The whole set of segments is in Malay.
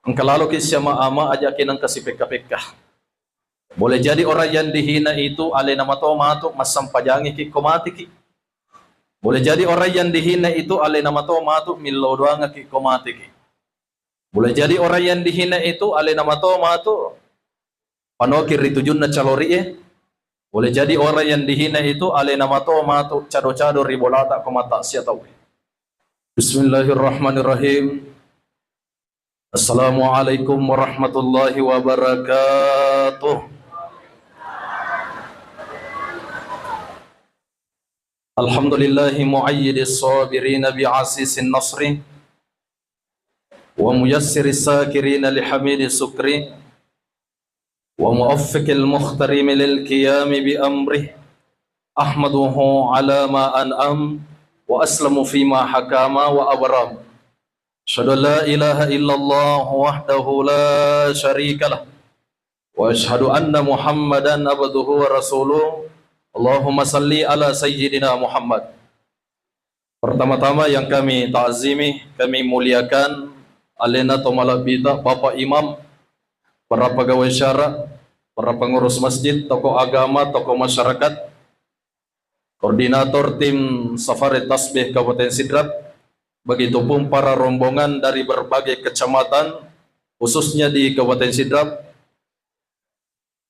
Engkau lalu kisah ama ajakin engkau si peka-peka. Boleh jadi orang yang dihina itu alai nama to matuk masam pajangi ki komati ki. Boleh jadi orang yang dihina itu alai nama to matuk millo doang ki komati ki. Boleh jadi orang yang dihina itu alai nama to matuk panokir ritujun na calori. Boleh jadi orang yang dihina itu alai nama to matuk cado-cado ribolata komata siatau. Bismillahirrahmanirrahim. Assalamualaikum warahmatullahi wabarakatuh. Alhamdulillahi mu'ayyidis sabirina bi'asisin nasri wa muyassiris sakirina lihamidis sukri wa muwaffiqil mukhtarimi lil qiyami bi amrih ahmaduhu ala ma an'am wa aslamu fima hakama wa abram. Asyhadu an la ilaha illallah wahdahu la syarika lah wa asyhadu anna Muhammadan abduhu wa rasuluh. Allahumma salli ala sayyidina Muhammad. Pertama-tama yang kami ta'zimi, kami muliakan alena tomalabita Bapak Imam, para pegawai syara, para pengurus masjid, tokoh agama, tokoh masyarakat, koordinator tim Safari Tasbih Kabupaten Sidrap, begitupun para rombongan dari berbagai kecamatan, khususnya di Kabupaten Sidrap,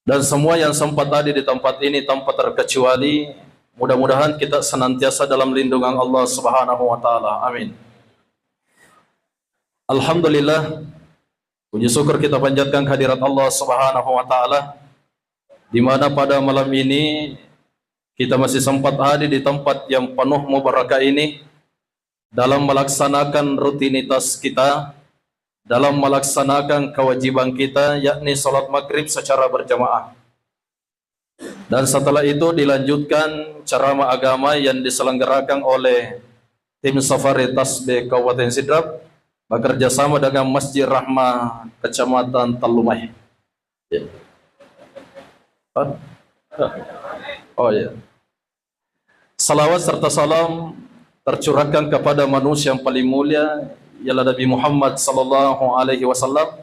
dan semua yang sempat hadir di tempat ini tanpa terkecuali. Mudah-mudahan kita senantiasa dalam lindungan Allah Subhanahu wa taala. Amin. Alhamdulillah, puji syukur kita panjatkan kehadirat Allah Subhanahu wa taala, di mana pada malam ini kita masih sempat hadir di tempat yang penuh mubarakah ini dalam melaksanakan rutinitas kita, dalam melaksanakan kewajiban kita, yakni salat maghrib secara berjamaah. Dan setelah itu dilanjutkan ceramah agama yang diselenggarakan oleh tim Safari Tasbih Kabupaten Sidrap bekerja sama dengan Masjid Rahmah Kecamatan Talumai. Ya. Oh ya. Salawat serta salam tercurahkan kepada manusia yang paling mulia, ialah Nabi Muhammad sallallahu alaihi wasallam,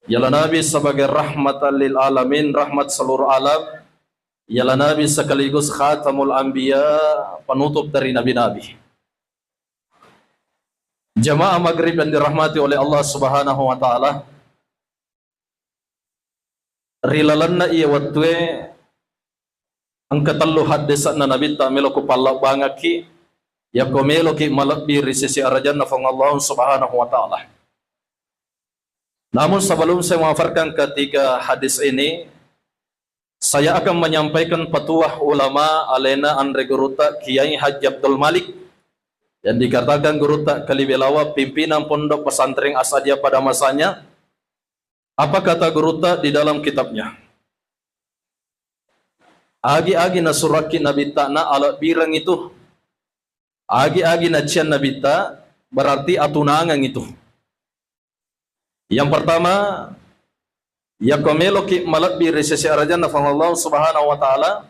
ialah Nabi sebagai rahmatan lil alamin, rahmat seluruh alam, ialah Nabi sekaligus khatamul anbiya, penutup dari nabi-nabi. Jamaah maghrib yang dirahmati oleh Allah Subhanahu wa taala, rilalanna iya watwe angkatallu hadisana nabi ta meloku palla bangaki ya komelo ki malabir sisi arajan nafang Allah Subhanahu wa taala. Namun sebelum saya memaparkan ketiga hadis ini, saya akan menyampaikan petuah ulama alena Andre Guruta Kiai Haji Abdul Malik yang dikatakan Guruta Kalibelawa, pimpinan pondok pesantren Asadiyah pada masanya. Apa kata Guruta di dalam kitabnya? Agi-agi nasuraki nabi ta'na ala birang itu, agi-agi nacian nabi ta berarti atunangan itu. Yang pertama, ya komelo ki malabbi resesi arajan nafang Allah Subhanahu wa taala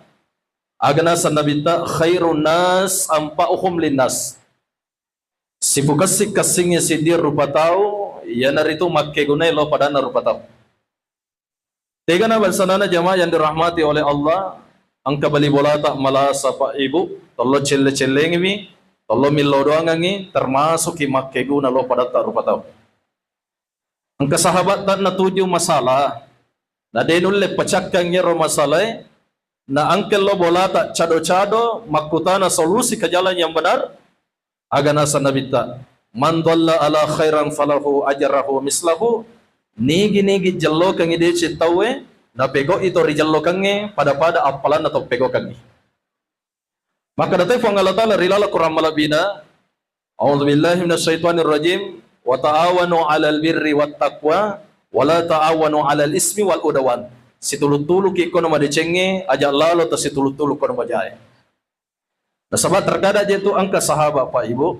agana san nabi ta khairun nas ampa'uhum linnas. Sipukasik kasingnya sidir rupa tau ya naritu makke gunai lo pada rupa tau. Tiga na bansanana jamaah yang dirahmati oleh Allah, angka bali bolata malasa pa ibu tollo celle-cellengi tollo millo doangangi termasuk ki makke guna lo pada rupa tau. Ang kasahabat tan na tujuh masalah na denulle pacakkan yero masalah na angkel lo bolata cado-cado makutana solusi ke jalan yang benar agana sanabita man dhalla ala khairan falahu ajrahu mislahu nigi jallo kang ide citawe na pego itu rijallo kange pada apalan atau pego kange. Maka datay fo Allah taala rilala Quran malabina a'udzubillahi minasyaitonir rajim wa ta'awanu 'alal birri wat taqwa wa la ta'awanu 'alal ismi wal udwan. Situlu-tulu ki kono madecenge aja lalo ta situlu-tulu kono majae. Nah, sahabat terkadang je tu angka sahabat Pak Ibu.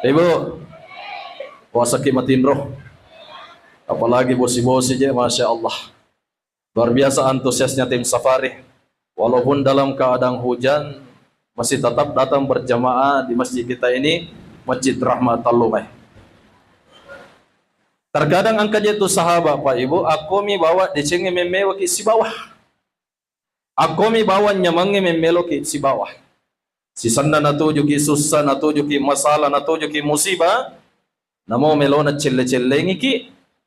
Ibu puasa kimatin roh. Apalagi bosi-bosi je, Masya Allah. Luar biasa antusiasnya tim Safari. Walaupun dalam keadaan hujan masih tetap datang berjamaah di masjid kita ini, Masjid Rahmatul Lumai. Terkadang angka dia tu sahabat Pak Ibu, aku mi bawa decenge memewa ki si bawah. Aku mi bawa nyamange memelo ki si bawah. Si sanda natuju ki susah, natuju ki masalah, natuju ki musibah, namo melo na celle-cellengi ki,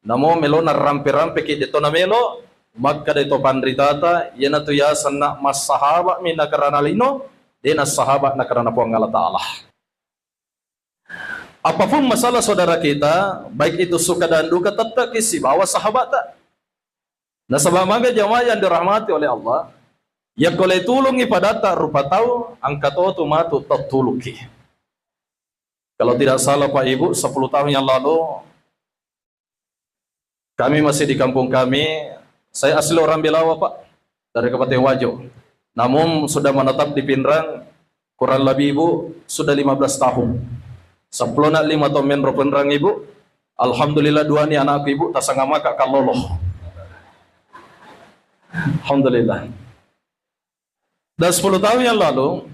namo melo na rampe-rampe ki dito na melo, maka dito pandritata, yan na tuya sana mas sahabat mi na karana lino, din as sahabat na karana po ang Allah Ta'ala. Apapun masalah saudara kita, baik itu suka dan duka, tetap isi bawa sahabat tak. Nah sebab maka jamaah yang dirahmati oleh Allah, ya kalau tulungi pada tak rupa tahu, angkat tu matu tertuluki. Kalau tidak salah Pak Ibu, 10 tahun yang lalu, kami masih di kampung kami, saya asli orang Belawa Pak, dari Kabupaten Wajo. Namun sudah menetap di Pinrang, kurang lebih Ibu, sudah 15 tahun. 10 nak 5 tahun menro Pinrang Ibu, alhamdulillah 2 ni anak Ibu, tak sangat maka kaloloh. Alhamdulillah. Dan 10 tahun yang lalu,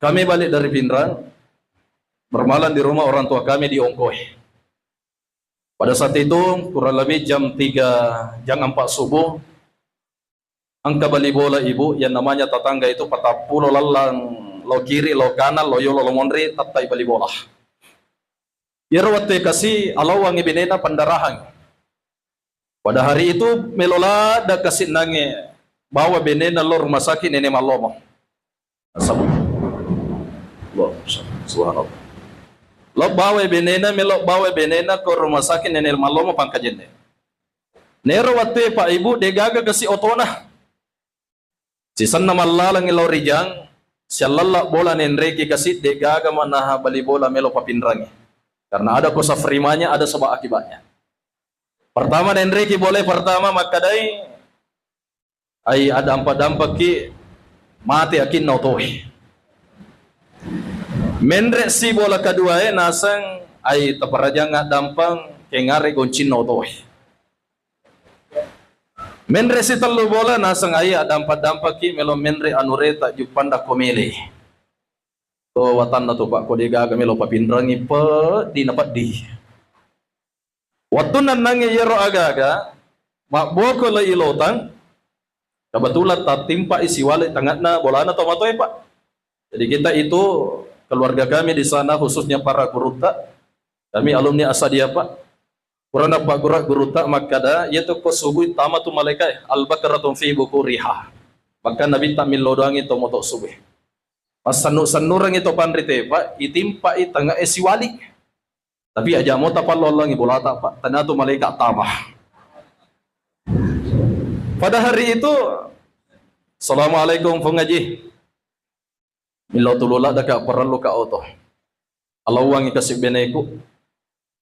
kami balik dari Pinrang, bermalam di rumah orang tua kami di Ongkoy. Pada saat itu, kurang lebih jam 3, jam 4 subuh, angka bali bola Ibu, yang namanya tetangga itu patapulo lalang, lo kiri, lo kanan, lo yolo, lo mondri, tatai bali bola. Irwate kasih alawang ibinena pandarahan. Pada hari itu melola da kasih nange bawa benena lo rumah sakit nenek malomo. Subhanallah. Lo bawa benena melo bawa benena ke rumah sakit nenek malomo pangkajenne. Nerwate Pak Ibu degaga kasih otona. Si sanna malalang ilo rijang sialala bola nenreki kasih degaga manaha bali bola melo papinrangi. Karena ada kosa frimanya, ada sebab akibatnya. Pertama nenreki boleh pertama makadai ai ada dampak ki mati akin nautohi. Menre si bola kedua nasang ai taparajanga dampang kengare goncin nautohi. Menre si telu bola nasang ai ada dampak ki melo menre anureta jupanda komele. So watan na to Pak, kode gaga melo papindrangi pe di napat di. Waktu nanangi yero agaga, mak boko la ilotang, kebetulan tak timpa isi wale tangat na bola na tomatoy Pak. Jadi kita itu keluarga kami di sana khususnya para guruta, kami alumni Asadia Pak. Kurang Pak guruta makada yaitu ko subuh tama tu malaikat al-baqaratun fi bukuriha. Maka Nabi tak milodangi tomoto subuh. Pas sanurang itu pandrite Pak, itimpa itanga esiwalik. Tapi aja mau tapal lolang ibu lata Pak, tanda tu malaikat tamah. Pada hari itu, Assalamualaikum pengaji. Milo tulula daka perlu ka auto. Alawang ikasih beneku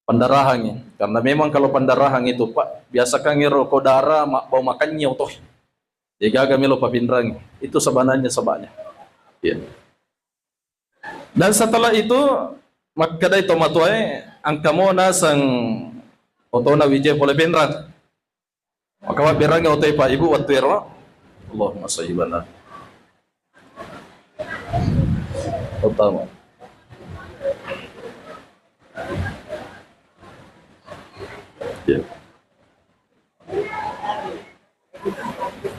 pendarahannya. Karena memang kalau pendarahan itu Pak, biasa kang ngerokok darah bau makannya auto. Jika kami lupa pindrang, itu sebenarnya sebabnya. Ya. Dan setelah itu makadai tomatoy angka mo nasang otona wijay pole pinran. Maka berang otay Pak Ibu watwero. Allahumma sayyibana. Utama. Ya.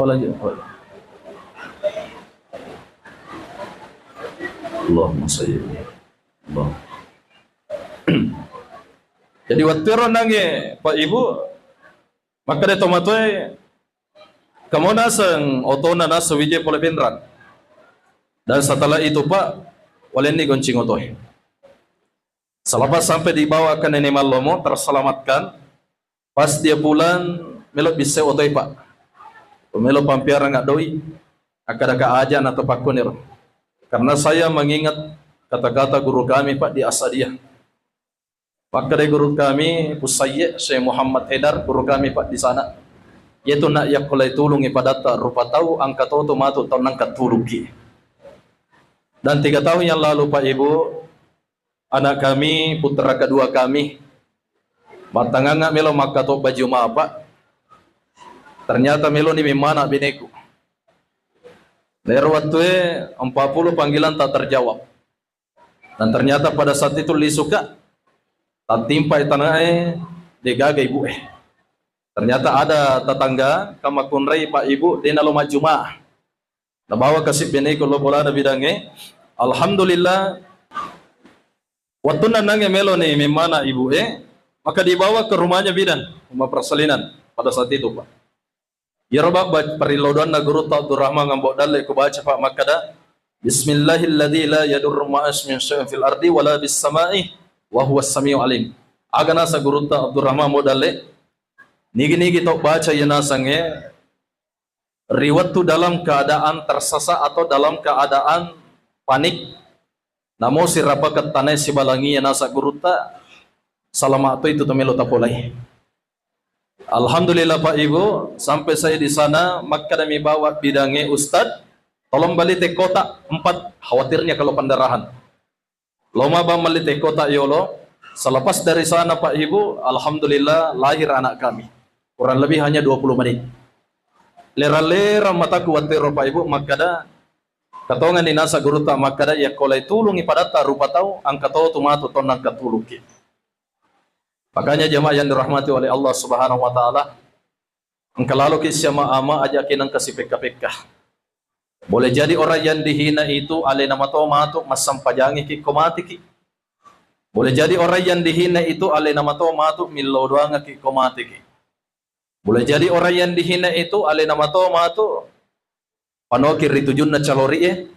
Lagi. Allahumma sayyid. Allah. Jadi waktu nange Pak Ibu maka de tomatoy kamu nasang otona nasa wijay pole pinran. Dan setelah itu Pak waleni goncing otoy. Selepas sampai dibawa ke nenek malomo terselamatkan, pas dia pulang melo bisa otoy Pak. Melo pampiara nggak doi akadaka aja atau pakunir. Karena saya mengingat kata-kata guru kami Pak di Asadiyah. Maka dari guru kami Pusayye Syekh Muhammad Haidar, guru kami Pak di sana. Yaitu nak yak kulai tulungi pada tak rupa tahu angkat tu matu tahun angkat tuluki. Dan 3 tahun yang lalu Pak Ibu, anak kami putra kedua kami matanganga melo maka to baju ma Pak. Ternyata melo ni mana bineku. Dari waktu 40 panggilan tak terjawab. Dan ternyata pada saat itu lisuka tak timpa tanah Degaga ibu ternyata ada tetangga kamakunrai pak ibu di nalo majuma nabawa kasih bini kulo bola na bidange alhamdulillah waktu nanangnya melo nih memana ibu maka dibawa ke rumahnya bidan rumah persalinan pada saat itu pak ya roba perilodan na guru ta Abdurrahman ngambok dalle ko baca pak makada bismillahilladzi la yadurru ma'as min syai'in fil ardi wala bis sama'i wa huwas samiu alim agana sa guru ta Abdurrahman modalle nigi-nigi tok baca yana sange riwayat tu dalam keadaan tersesat atau dalam keadaan panik namo sirapa katane si balangi yana sa guru ta salama itu temelo tapolai. Alhamdulillah Pak Ibu, sampai saya di sana maka kami bawa bidangnya Ustad tolong balik ke kota 4 khawatirnya kalau pendarahan loma bang balik ke kota yolo. Selepas dari sana Pak Ibu, alhamdulillah lahir anak kami kurang lebih hanya 20 menit lera-lera mata kuatir Pak Ibu makada katongan dinasa guru tak makada ya kolai tulungi pada rupa tahu angka tahu tumatu tonang katuluki. Makanya jemaah yang dirahmati oleh Allah Subhanahu wa taala, engkau lalu kisah ama ajakin engkau si peka-peka. Boleh jadi orang yang dihina itu ale nama to matu masam pajangi ki komati ki. Boleh jadi orang yang dihina itu ale nama to matu millo doang ki komati ki. Boleh jadi orang yang dihina itu ale nama to matu panokir ritujunna calori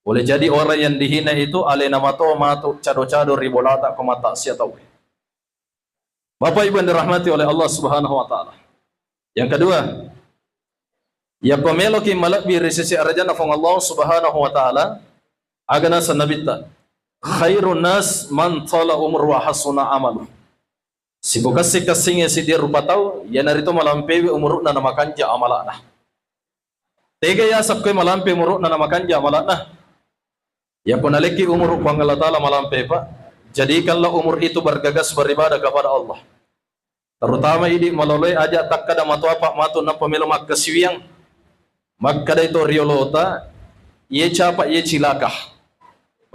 Boleh jadi orang yang dihina itu ale nama to matu cado-cado ribolata komata sia tau. Bapak Ibu yang dirahmati oleh Allah Subhanahu wa taala. Yang kedua, ya pamelo ki malakbi resesi arjana fong Allah Subhanahu wa taala agana sanabita khairun nas man tala umru wa hasuna amalu. Sibukasi kasingnya si dia rupa tahu ya narito malampewi umuruna nama kanja amalana. Tega ya sabke malampe umuruna nama kanja amalana. Ya ponaleki umur pang Allah taala malampe Pak. Jadikanlah umur itu bergagas beribadah kepada Allah. Terutama ini melalui ajak tak kada matu apa matu na pemilu mak kesiwiang. Maka itu riolota ye capa ye cilaka.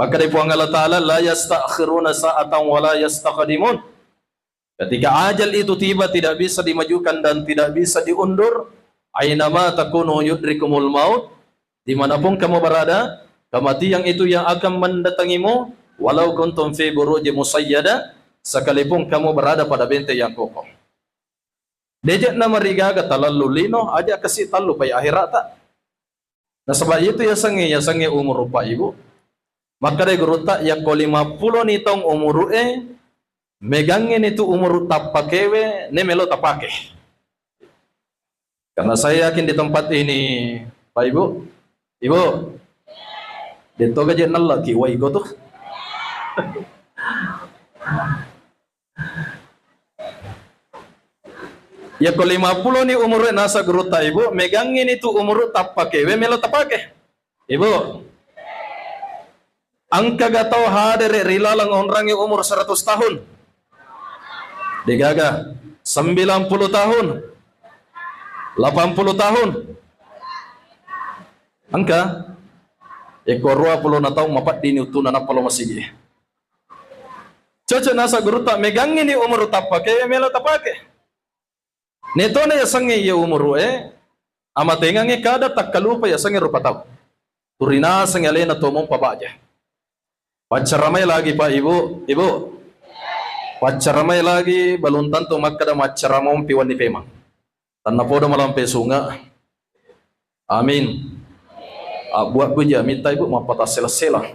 Maka dari puang Allah Ta'ala la yastakhiruna sa'atan wa la yastaqdimun. Ketika ajal itu tiba tidak bisa dimajukan dan tidak bisa diundur. Ainama takunu yudrikumul maut. Dimanapun kamu berada, kematian itu yang akan mendatangimu. Walau kuntum fi buruji musayyada, sekalipun kamu berada pada benteng yang kokoh. Dejak nama rigaga talalu lino aja kasih talu pai akhirat tak. Nah sebab itu ya sange umur Pak Ibu. Maka dari guru tak ya ko 50 nitong umur megangin itu umur tak pakewe ne melo tak pake. Karena saya yakin di tempat ini Pak Ibu, Ibu dito gaje nalaki wa igo tuh. Ya ko 50 ni umur nasa guru ta Ibu, megangin itu umur tak pakai, we melo tak pakai. Ibu, angka gatau hadere rilalang orang yang umur 100 tahun. Digaga 90 tahun. 80 tahun. Angka ekorua puluh na taong mapat dini utunan na palo masigi. Caca nasa guru tak megangin ni umur tak pakai, melo tak pakai. Neto na yasangi ya umur amatengangi kada tak kalupa yasangi rupa tau. Turina sangale na tomong pabaja. Pacaramay lagi Pak Ibu. Pacaramay lagi baluntan tu makada macaramong piwan ni pemang. Tanna podo malampe sunga. Amin. Buat puja minta Ibu mapata sela-sela.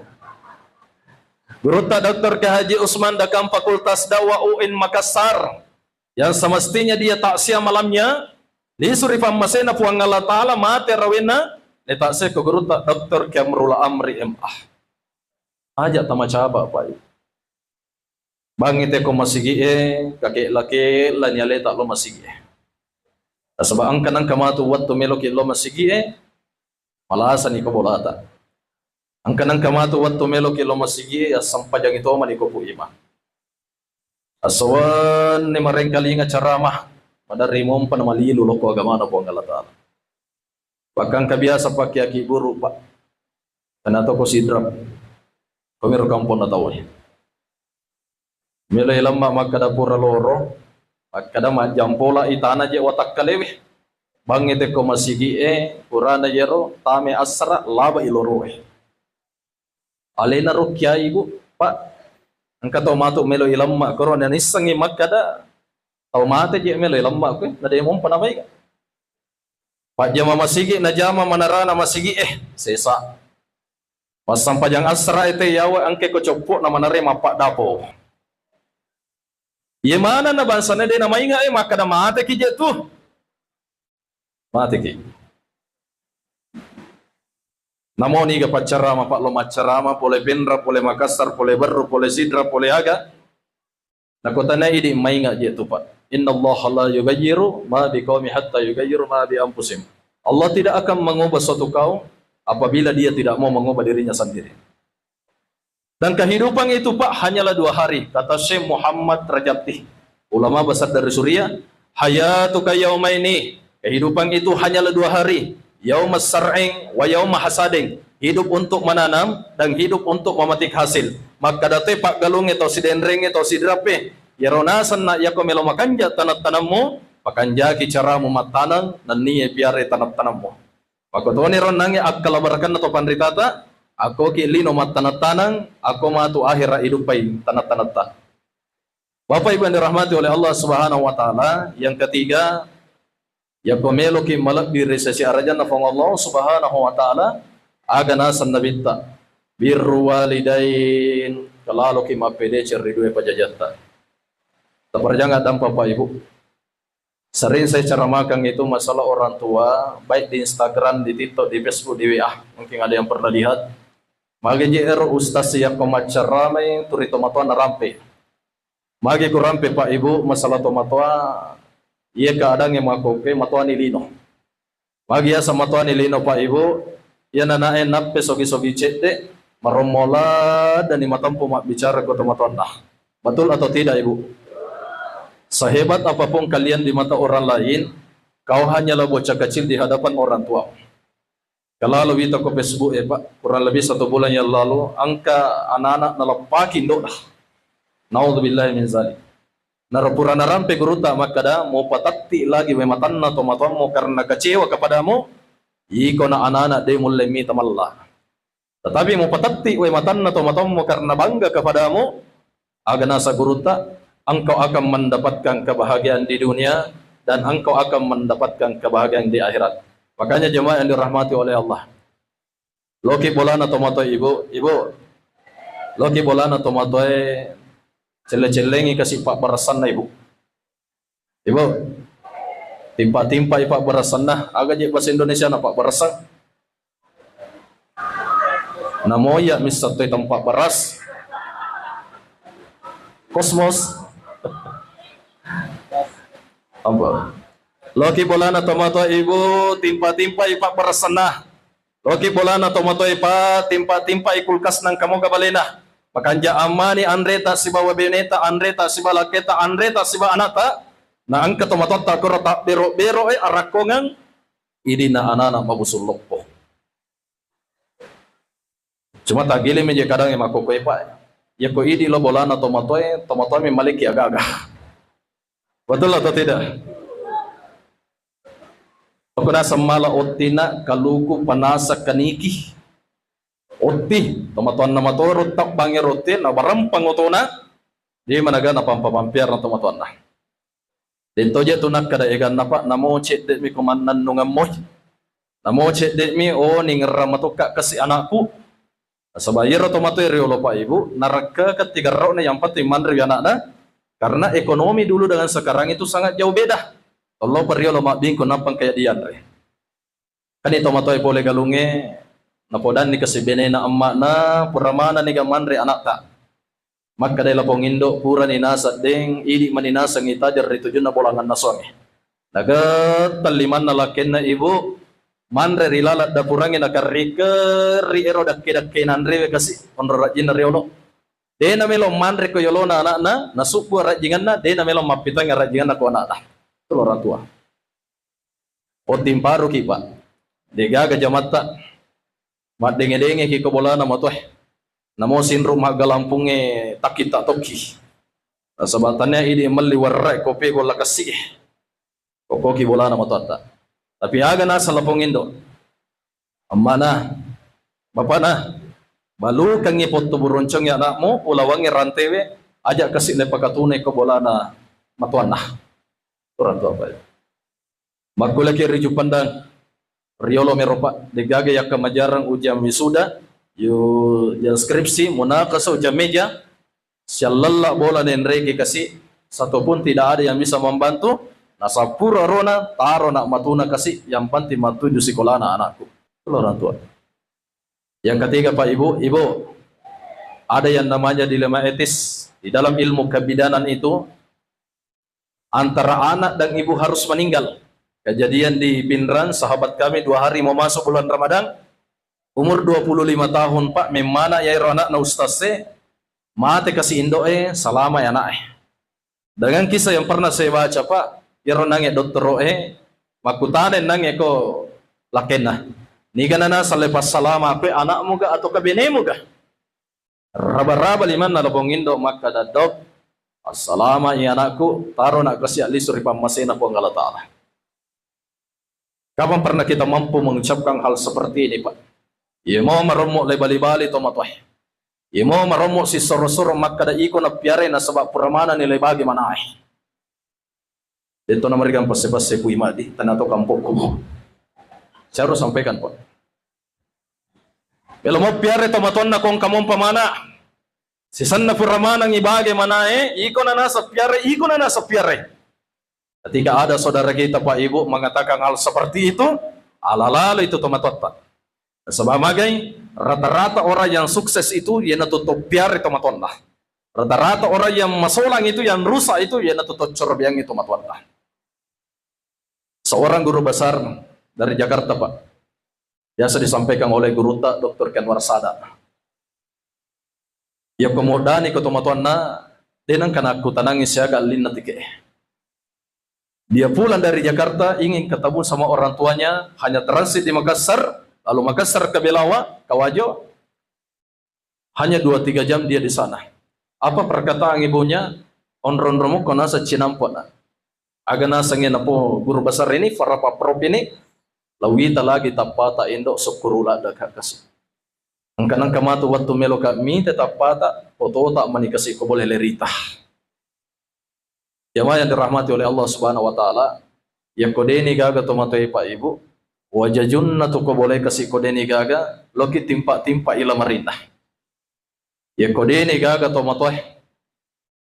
Guru tak Dr. Haji Usman Dakam Fakultas Dakwah UIN Makassar yang semestinya dia taksiah malamnya di surifam masena puang Allah Ta'ala mati rawena ni taksiah ke guru tak Dr. Kamrul Amri MA ajak tama caba Pak bangite ko masigi kakek laki lanyale tak lo masigi sebab angkan ang kamatu wattu meloki lo masigi malasan iko bolata angkan ang kamatu wattu meloki lo masigi sampajang itu mani ko ima asawan ni marengkali nga ceramah pada rimom panamalilu loko agama na po ang Allah Ta'ala. Bakang kabiasa pakai aki buru Pak. Kanato ko sidrap. Kumiro kampon na tawo. Milay lamma magkadapura loro. Kada ma jampola itana je watak kalewe. Bang ite ko masigi purana jero tame asra laba iloro. Alena ro kya ibu pak angka to matu melo ilamma korona nisangi makada tau mate je melo ilamma ko nade mom panamay ka. Pak jama masigi na jama manarana masigi sesa. Pas sampajang asra ite yawa angke ko copo na manarema pak dapo. Ye mana na bansa na din na mainga maka na mate ki je tu. Mate ki. Namo ni ga pacarama pak lo macarama pole Bendra pole Makassar pole Barru pole Sidra pole Aga. Nakota na idi mainga je tu pak. Inna Allah la yughayyiru ma biqaumi hatta yughayyiru ma bi anfusihim. Allah tidak akan mengubah suatu kaum apabila dia tidak mau mengubah dirinya sendiri. Dan kehidupan itu pak hanyalah 2 hari, kata Syekh Muhammad Rajabti, ulama besar dari Suriah. Hayatuka yaumaini, kehidupan itu hanyalah 2 hari, yaumas sar'ing wa yaumah hasading, hidup untuk menanam dan hidup untuk memetik hasil. Maka date pak galung atau si denreng atau si drape, yaronasan na yako melo makanja tanat-tanammu, pakanja ki caramu matanang dan niye piare tanat-tanammu. Maka tuani ronangi akkala barakan atau pandritata, ako ki lino matanat-tanang, ako matu akhira hidupai tanat-tanata. Bapak Ibu yang dirahmati oleh Allah Subhanahu wa taala, yang ketiga, ya komelo ki malak di resesi arajan nafang Allah Subhanahu wa taala, agana sannabita birru walidain, kalalo ki mapede cerridue pajajata. Taparjanga dan Bapak Ibu. Sering saya ceramakan itu masalah orang tua, baik di Instagram, di TikTok, di Facebook, di WA. Mungkin ada yang pernah lihat. Magi JR Ustaz siya kumacaramay turi tomatua na rampe. Magi ko rampe Pak Ibu masalah tomatua iya kaadang yang makoke matua nilino. Magi ya sa matua nilino Pak Ibu iya nanaen nappe sogi-sogi cete maromola dan matampo bicara ko tomatua na. Betul atau tidak Ibu? Sehebat apapun kalian di mata orang lain, kau hanyalah bocah kecil di hadapan orang tua. Kalau lebih toko Facebook Pak, kurang lebih 1 bulan yang lalu, angka anak-anak nalapakin doa. Naudzubillah min zalik. Narapura narampe guruta makada mau patati lagi mematanna tomatomu karena kecewa kepadamu, iko na anak-anak de mulai minta mallah. Tetapi mau patati matanna tomatomu karena bangga kepadamu, agana sa guruta, engkau akan mendapatkan kebahagiaan di dunia dan engkau akan mendapatkan kebahagiaan di akhirat. Makanya jemaah yang dirahmati oleh Allah. Loki bolana tomato ibu, loki bolana tomato cele-celengi kasih pak barasan na ibu. Ibu, timpa-timpa ipak barasan na, agak je bahasa Indonesia na pak barasan. Namoya misatoy tempat baras. Kosmos. Apa? Loki bolana tomato ibu timpa-timpa ipak bersenah. Loki bolana tomato ipa timpa-timpa ikulkas nang kamu kabalena. Makanja amani andreta siba wabeneta andreta siba laketa andreta siba anata. Na angka tomato ta korota bero arakongan idi na anana mabusulokpo. Cuma tagili meje kadang emako ko ipa. Ya ko idi lo bolana tomato mi maliki agak-agak. Betul atau tidak? Ako na samala otina kaluku panasa kaniki. Oti, tomatuan na matoro tak bangir roti na barampang otona. Di managa na pampamampiar na tomatuan na. Dito je tunak kada egan na pa namo chet det mi kumanan nungam mo. Namo chet det mi ning ramatoka kasi anakku. Sabayir tomatoy riolo pa ibu naraka ketiga raw na yang pati manri anak na. Karena ekonomi dulu dengan sekarang itu sangat jauh beda. Allah peryo lo mabing ko nampang kaya diyan re. Kani tomatoy pole galunge napodan ni kasi bene na amma na puramana ni gaman re anak ta. Maka dai lapong indo pura ni nasa ding idi maninasa ngita jar rito jud na bolangan na songe. Dagat taliman na laken na ibu manre rilalat da purangin na karike ri ero dakke nanre kasi onro rajin na riolo. De na melo manre ko yolo na anak na nasupo rajingan na de na melo mapitang rajingan na ko anak na. Itu orang tua. O timparu ki pak. Degaga jamata. Mat denge-denge ki kobola na matoy. Namo sinro magalampunge takita toki. Sabatannya ini mali warrai kopi gola kasih. Kokoki bola na matata. Tapi aga na sa lapong indo. Amma na, bapa na, balu kang ipot tuburoncong ya anak mo, ulawang irantewe, aja kasih na pagkatunay ko bola na matuan na. Turang to apa. Magkulaki riju pandang, riolo meropa, digagaya kamajarang ujian wisuda, yung skripsi, muna kaso ujian media, siya lala bola na Enrique kasi, satu pun tidak ada yang bisa membantu, nasa pura rona, taro na matuna kasi, yang panti matuju sekolah na anakku. Itu orang tua. Yang ketiga Pak Ibu, ada yang namanya dilema etis. Di dalam ilmu kebidanan itu, antara anak dan ibu harus meninggal. Kejadian di Pinran, sahabat kami 2 hari mau masuk bulan Ramadan, umur 25 tahun Pak, memana ya anak na ustase, mate kasih indoe, salama ya anak. Dengan kisah yang pernah saya baca Pak, ya nange dokter roe, makutane nange ko lakena. Niga na salepas salama pe anak mo ga atau kabine mo ga. Raba-raba liman na labong indo maka dadok, assalama ya anakku, taro nak kasih alisuri pamasena po ang Allah Ta'ala. Kapan pernah kita mampu mengucapkan hal seperti ini Pak? Ya mau maromok lebali-bali tomatwah. Ya mau maromok si soro-soro maka da iko na piare na sebab puramana nilai bagi mana ay. Dito na marikan pase-pase ku imadi tanato kampung ku. Saya harus sampaikan Pak. Kalau mau piare tomaton na kong kamong pamana. Si sanna puramana ng ibagi mana ay, iko na nasa piare. Ketika ada saudara kita Pak Ibu mengatakan hal seperti itu, ala-ala itu tomatot Pak. Sebab magai, rata-rata orang yang sukses itu, ia natutup piar itu tomaton lah. Rata-rata orang yang masolang itu, yang rusak itu, ia natutup corbiang itu tomaton lah. Seorang guru besar dari Jakarta Pak, biasa disampaikan oleh guru tak Dr. Kenwar Sada. Ya kemudian ikut tomaton na, denang kana aku tanangis siaga lin natike. Dia pulang dari Jakarta ingin ketemu sama orang tuanya, hanya transit di Makassar, lalu Makassar ke Belawa, ke Wajo. Hanya 2-3 jam dia di sana. Apa perkataan ibunya? Onron romo konasa cinampona. Agana sangin po guru besar ini, para paprop ini, lawita lagi tapata indo sukurula daga kasi. Ang kanang kamatu waktu melo kami tetap pata, foto tak manikasi ko boleh lerita. Jamaah yang dirahmati oleh Allah Subhanahu wa taala, yang kode ini gaga tomatoi Pak Ibu, wajajunna tu ko boleh kasih kode ini gaga, loki timpa-timpa ila marina. Yang kode ini gaga tomatoi,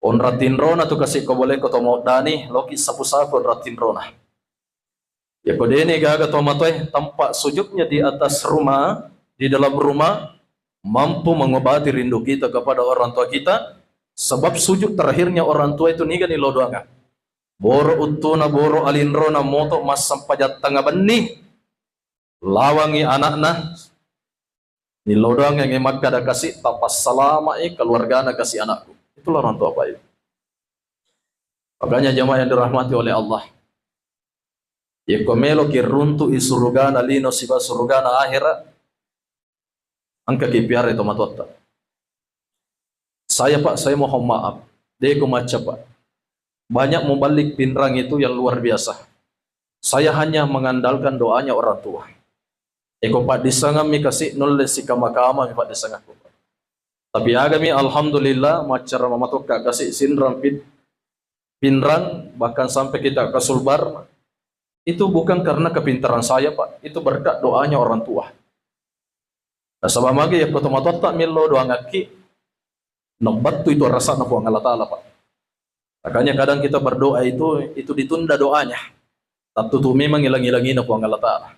on ratin rona tu kasih ko boleh ko tomo dani, loki sapu-sapu ratin rona. Yang kode ini gaga tomatoi, tempat sujudnya di atas rumah, di dalam rumah, mampu mengobati rindu kita kepada orang tua kita. Sebab sujud terakhirnya orang tua itu niga ni lodoanga. Boro utuna boro alinrona moto mas sampajat tanga benih. Lawangi anakna. Ni lodoanga yang magkada kasih tapas salama keluarga na kasih anakku. Itulah orang tua Pak Ibu. Makanya jamaah yang dirahmati oleh Allah. Ya komelo kiruntu isurugana lino siba surugana akhirat. Angka kipiare tomatota. Saya Pak, saya mohon maaf. Deko maca Pak. Banyak mubalik Pinrang itu yang luar biasa. Saya hanya mengandalkan doanya orang tua. Eko Pak disangam mi kasih nulis si kamakama mi Pak disangam ko. Tapi agami alhamdulillah macara mamatok kasih sindram Pinrang bahkan sampai kita ke Sulbar. Itu bukan karena kepintaran saya Pak. Itu berkat doanya orang tua. Nah, sabab magi ya kotomatot tak milo doa ngaki. Nabat itu rasa na po ang Allah Ta'ala Pak. Makanya kadang kita berdoa itu ditunda doanya. Tapi memang hilang-hilangin na po ang Allah Ta'ala.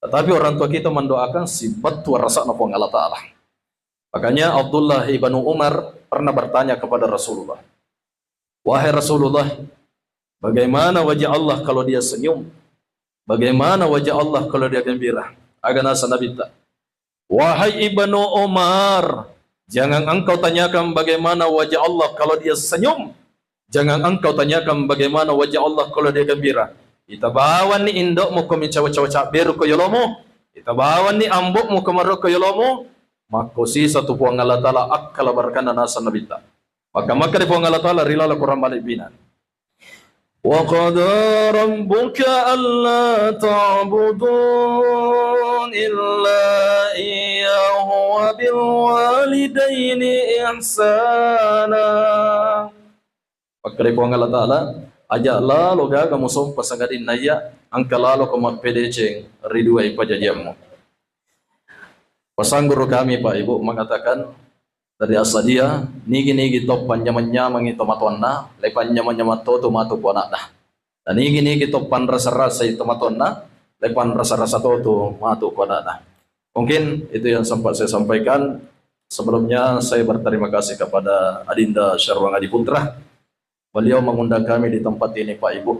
Tetapi orang tua kita mendoakan si batu rasa na po ang Allah Ta'ala. Makanya Abdullah ibnu Umar pernah bertanya kepada Rasulullah. Wahai Rasulullah, bagaimana wajah Allah kalau dia senyum? Bagaimana wajah Allah kalau dia gembira? Agana sanabita. Wahai ibnu Umar, jangan engkau tanyakan bagaimana wajah Allah kalau dia senyum. Jangan engkau tanyakan bagaimana wajah Allah kalau dia gembira. Itabawan ni indok mo kami cawa-cawa beru ko yolomo. Itabawan ni ambok mo kamaro ko yolomo. Mako si satu puang Allah Ta'ala akkala barkana nasa nabita. Maka di Allah Ta'ala rila la Quran balik binan. Wa qada rabbuka alla ta'budun illa iyyahu wa bil walidaini ihsana. Maka di Allah Ta'ala ajaklah loga kamu som pasangadin naya angkalalo kamu pedeceng riduai pajajamu. Pasang guru kami Pak Ibu mengatakan dari asadia nigi top panjamannya mangito matonna lepan nyaman to matu pona dah. Dan nigi top pan rasa itu matonna lepan rasa to matu pona dah. Mungkin itu yang sempat saya sampaikan. Sebelumnya saya berterima kasih kepada Adinda Syarwang Adi Putra. Beliau mengundang kami di tempat ini Pak Ibu.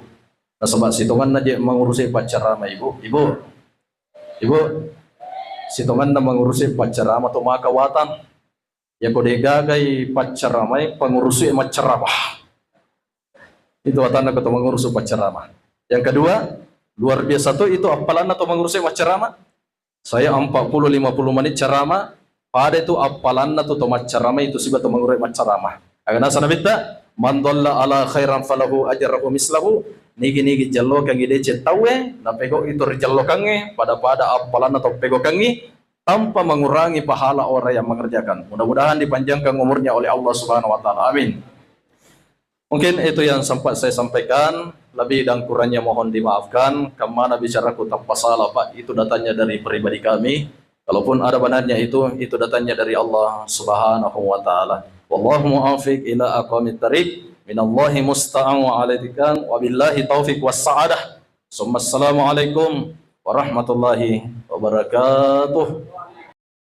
Nah sebab situngan aja mengurusi pacarama Ibu. Ibu situngan na mengurusi pacarama atau makawatan. Ya kode gagai pacarama pengurusi macarama. Itu atanda kata mengurusi pacarama. Yang kedua, luar biasa tuh itu apalan atau mengurusi macarama. Saya 40-50 menit carama. Pada itu apalan atau macarama itu sih atau mengurusi macarama. Agak nasa nabita. Man dhalla ala khairan falahu ajrahu mislahu nigi jallo kang ide cetawe na pego itu jallo kange pada apalan atau pego kange tanpa mengurangi pahala orang yang mengerjakan. Mudah-mudahan dipanjangkan umurnya oleh Allah Subhanahu wa taala. Amin. Mungkin itu yang sempat saya sampaikan, lebih dan kurangnya mohon dimaafkan. Kemana bicaraku tanpa salah Pak, itu datanya dari pribadi kami. Kalaupun ada benarnya itu datanya dari Allah Subhanahu wa taala. Wallahu muwaffiq ila aqwamit thariq. Minallahi musta'an wa alaikum wa billahi taufiq was sa'adah. Assalamualaikum warahmatullahi wabarakatuh.